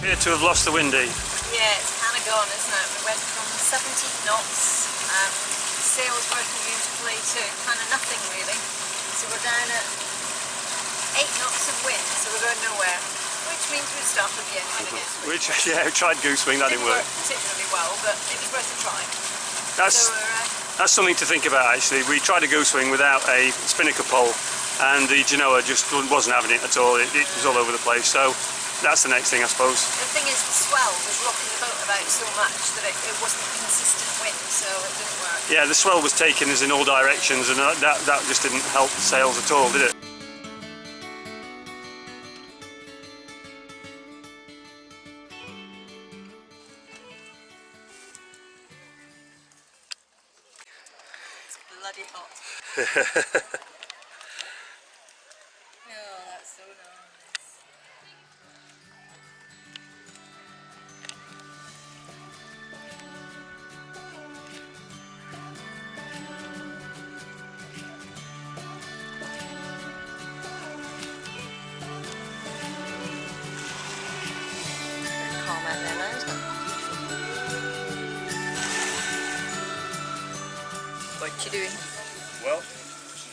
Appear to have lost the wind, eh? Yeah, it's kind of gone, isn't it? We went from 17 knots, the sail was working beautifully to kind of nothing really. So we're down at 8 knots of wind, so we're going nowhere. Which means we've started again trying to get swing. Which, yeah, we tried goose wing, that didn't work. Particularly well, but it was worth a try. That's something to think about actually. We tried a goose wing without a spinnaker pole, and the Genoa just wasn't having it at all. It was all over the place. So that's the next thing, I suppose. The thing is, the swell was rocking the boat about so much that it wasn't a consistent wind, so it didn't work. Yeah, the swell was taking us in all directions, and that just didn't help the sails at all, did it? Bloody hot. Oh, that's so nice. Very calm out there now, isn't it? What you doing? Well,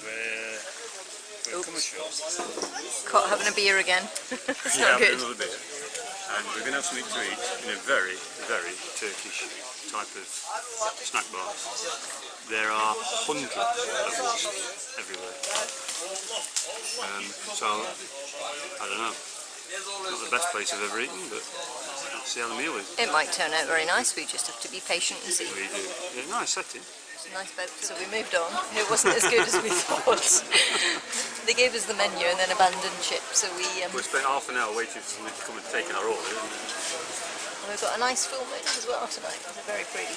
we're commercial. Caught having a beer again. It's not good. Another beer. And we're going to have something to eat in a very, very Turkish type of snack bar. There are hundreds of them everywhere. So, I don't know. Not the best place I've ever eaten, but let's see how the meal is. It might turn out very nice. We just have to be patient and see. We do. Yeah, nice setting. Nice boat, so we moved on. It wasn't as good as we thought. They gave us the menu and then abandoned ship, so we spent half an hour waiting for somebody to come and take our order. And we've got a nice full moon as well tonight. It's very pretty.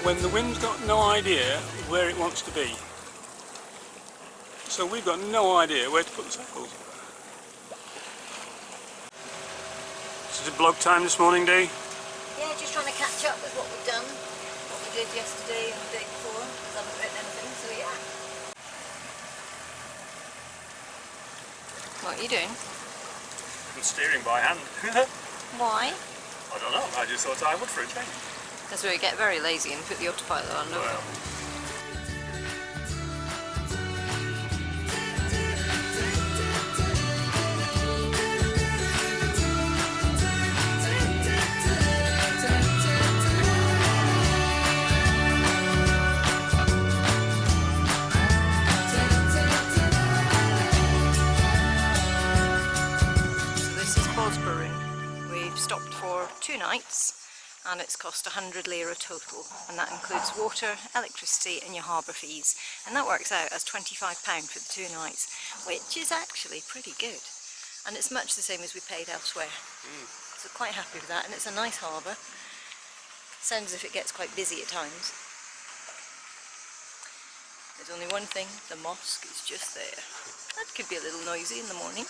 When the wind's got no idea where it wants to be. So we've got no idea where to put the sails. So is it blog time this morning, Dee? Yeah, just trying to catch up with what we've done, what we did yesterday and the day before, because I haven't written anything, so yeah. What are you doing? I'm steering by hand. Why? I don't know, I just thought I would for a change. That's where we get very lazy and put the autopilot on, don't we? Well. So this is Bozukkale. We've stopped for 2 nights. And it's cost 100 lira total, and that includes water, electricity and your harbour fees, and that works out as £25 for the 2 nights, which is actually pretty good, and it's much the same as we paid elsewhere. So quite happy with that, and it's a nice harbour. Sounds as if it gets quite busy at times. There's only one thing, the mosque is just there. That could be a little noisy in the morning.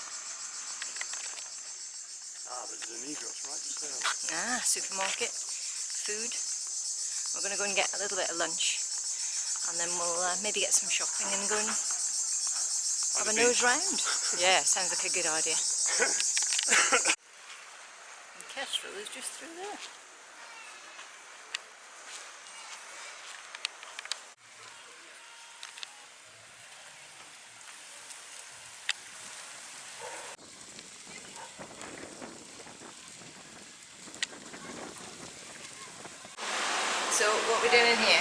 Ah, but there's a Negros right just there. Ah, supermarket, food. We're going to go and get a little bit of lunch, and then we'll maybe get some shopping and go and have a nose round. Yeah, sounds like a good idea. And Kejstral is just through there. So, what are we doing in here?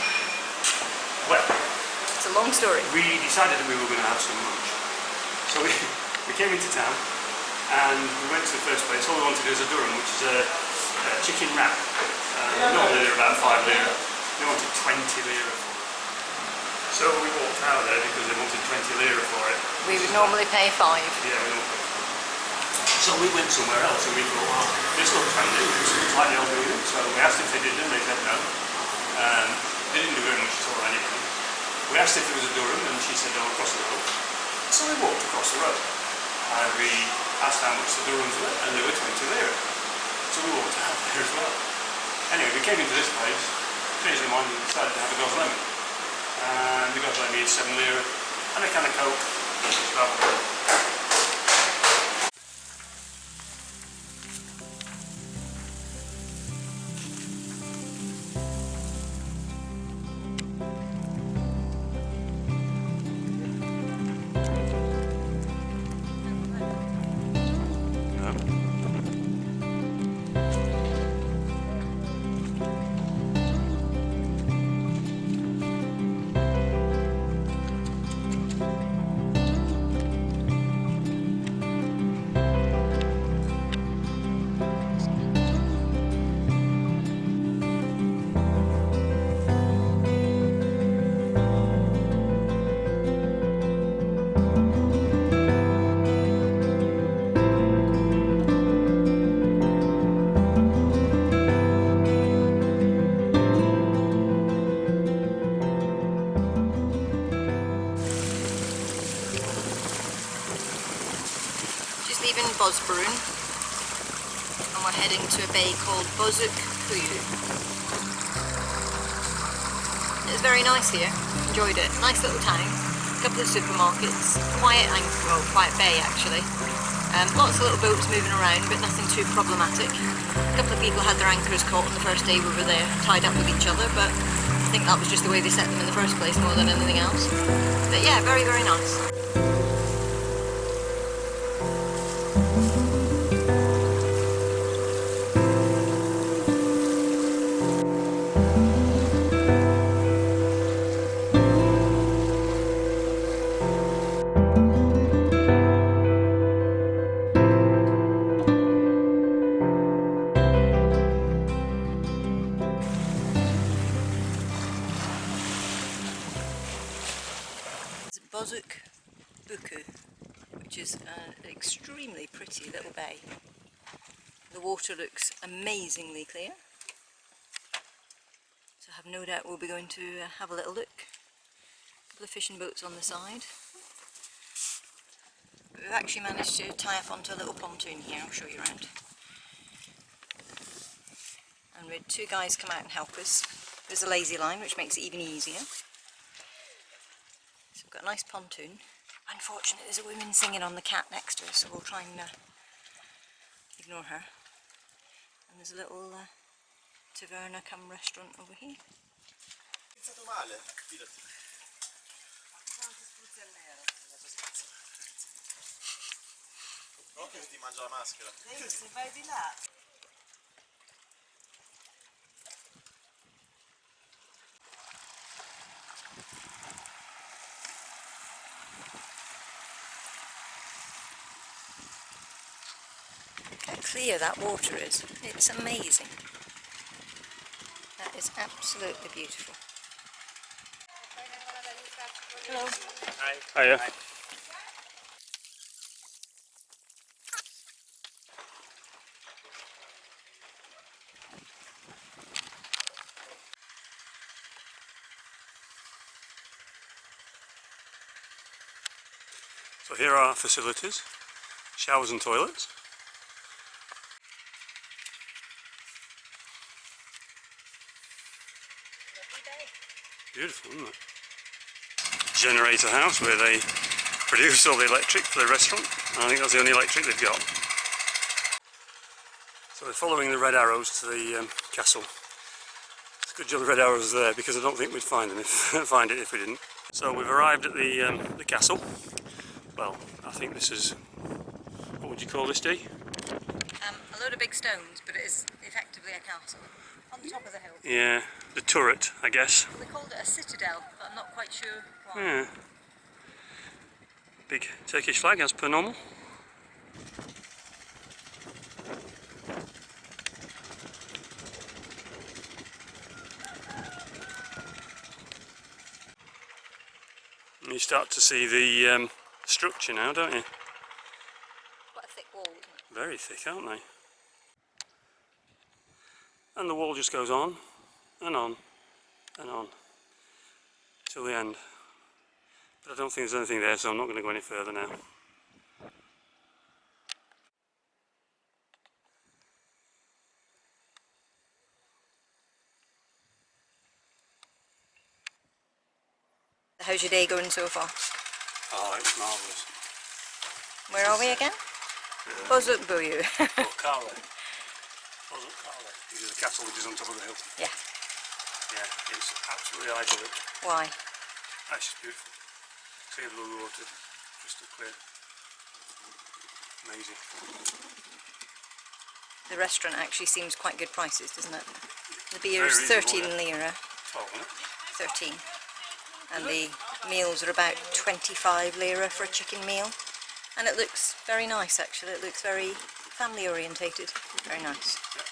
Well, it's a long story. We decided that we were going to have some lunch. So we came into town and we went to the first place. All we wanted was a durum, which is a chicken wrap. Normally they're about 5 lira. They wanted 20 lira for it. So we walked out there because they wanted 20 lira for it. We would normally pay 5. Yeah, we don't. So we went somewhere else and we thought, well, this looks handy, this looks like the old building. So we asked if they did and they said no. They didn't do very much at all anyway. We asked if there was a Durham and she said no, across the road. So we walked across the road and we asked how much the Durhams were and they were 20 lira. So we walked out there as well. Anyway, we came into this place, changed our mind and decided to have a Goose lemon. And the Goose lemon is 7 lira and a can of Coke. Leaving Bozukkale and we're heading to a bay called Bozukkale. It's very nice here, enjoyed it. Nice little town, a couple of supermarkets, quiet bay actually. Lots of little boats moving around but nothing too problematic. A couple of people had their anchors caught on the first day we were there, tied up with each other, but I think that was just the way they set them in the first place more than anything else. But yeah, very, very nice. Bozukkale, which is an extremely pretty little bay. The water looks amazingly clear, so I have no doubt we'll be going to have a little look. A couple of fishing boats on the side. But we've actually managed to tie up onto a little pontoon here, I'll show you around. And we had 2 guys come out and help us. There's a lazy line which makes it even easier. So we've got a nice pontoon. Unfortunately there's a woman singing on the cat next to us, so we'll try and ignore her. And there's a little taverna come restaurant over here. Ti mangia la maschera. Se vai di là. Look how clear that water is. It's amazing. That is absolutely beautiful. Hello. Hi. Hiya. So here are our facilities, showers and toilets. Beautiful, isn't it? Generator house where they produce all the electric for the restaurant. I think that's the only electric they've got. So we're following the red arrows to the castle. It's a good job the red arrows are there because I don't think we'd find it if we didn't. So we've arrived at the castle. Well, I think this is, what would you call this, Dee? A load of big stones, but it is effectively a castle. On the top of the hill. Yeah, the turret, I guess. Well, they called it a citadel, but I'm not quite sure why. Yeah. Big Turkish flag as per normal. And you start to see the structure now, don't you? Quite a thick wall, isn't it? Very thick, aren't they? And the wall just goes on and on and on till the end. But I don't think there's anything there, so I'm not going to go any further now. How's your day going so far? Oh, it's marvellous. Where are we again? Bozukkale. Bozukkale. Bozukkale. This is the castle which is on top of the hill. Yeah. Yeah, it's absolutely idyllic. Why? That's just beautiful. Clear blue water, crystal clear. Amazing. The restaurant actually seems quite good prices, doesn't it? The beer is Very 13 reasonable, lira. 12, isn't it? 13. And the meals are about 25 lira for a chicken meal. And it looks very nice actually, it looks very family orientated. Very nice. Yep.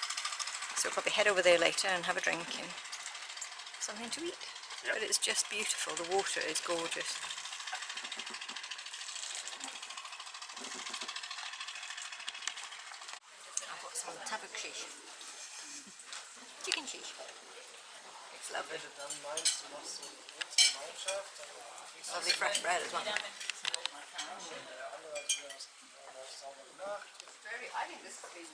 So we'll probably head over there later and have a drink and something to eat. Yep. But it's just beautiful, the water is gorgeous. I've got some tavuk shish. Chicken shish. It's lovely. Lovely fresh bread as well. I think this is